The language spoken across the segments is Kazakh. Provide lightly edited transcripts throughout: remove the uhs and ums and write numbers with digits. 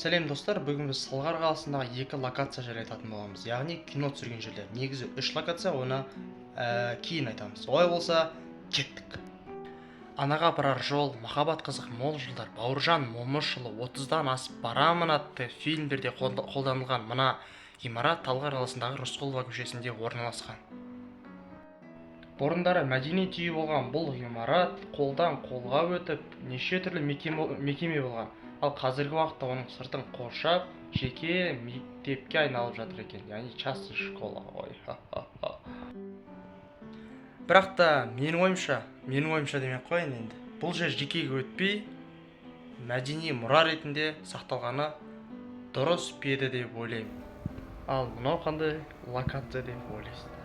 Сәлем достар, бүгін біз Салғар қаласындағы екі локация жайлы айтатын боламыз. Яғни кино түсірген жерлер. Негізі 3 локация, оны кейін айтамыз. Олай болса, кеттік. Анаға барар жол, махаббат қызық мол жылдар, Бауыржан Момышұлы 30-дан асып барамын атты фильмдерде қолданылған мына ғимарат Талғар қаласындағы Рысқұлова көшесінде орналасқан. Бұрындары мәдениет үйі болған бұл ғимарат қолдан қолға өтіп, неше түрлі мекеме болған. Ал қазіргі уақытта оның сыртын қоршап, жеке мектепке айналып жатыр екен. Яғни частный школа ғой. Бірақ та менің ойымша демей қояйын енді. Бұл жер жекеге өтпей, мәдени мұра ретінде сақталғаны дұрыс педі деп ойлаймын. Ал мынау қандай локация деп ойлайсыздар?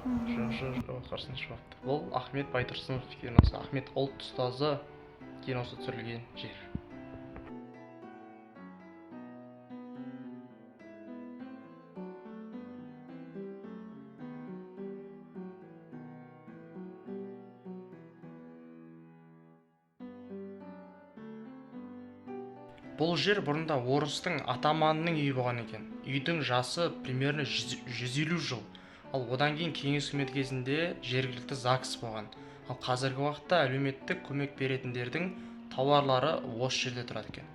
Жоқ. Бұл Ахмет Байтұрсынов киносы, Ахмет ұлт ұстазы киносы түсірілген жер. Бұл жер бұрында орыстың атаманының үйі болған екен. Үйдің жасы примерно 150 жыл. Ал одан кейін кеңес үкіметі кезінде жергілікті ЗАГС болған. Ал қазіргі уақытта әлеуметтік көмек беретіндердің тауарлары осы жерде тұрады екен.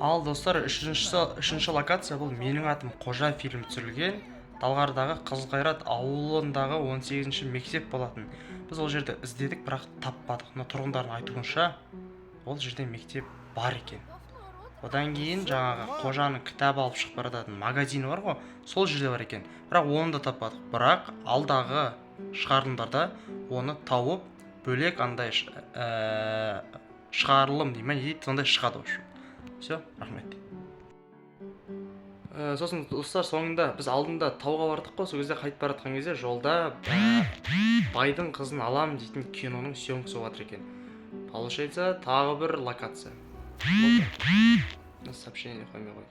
Ал достар, үшінші локация бұл менің атым Қожа фильм түсірілген Талғардағы Қызылқайрат ауылындағы 18-ші мектеп болатын. Біз ол жерді іздедік, бірақ таппадық. Тұрғындардың айтуынша ол жерде мектеп бар екен. Одан кейін жаңағы Қожаның кітап алып шығып баратын магазині бар ғой, сол жерде бар екен. Бірақ оны да таппадық. Бірақ алдағы шығарылымдарда оны тауып, бөлек андай шығарылым дейді, сондай шығады ғой. Все, рахмет. Сосын достар, соңында біз алдында тауға бардық қой, сол кезде қайтып баратқан кезде жолда байдың қызын алам дейтін киноның съемкасы болатын екен. Получается, тағы бір локация. Сообщение қоймай қойдым.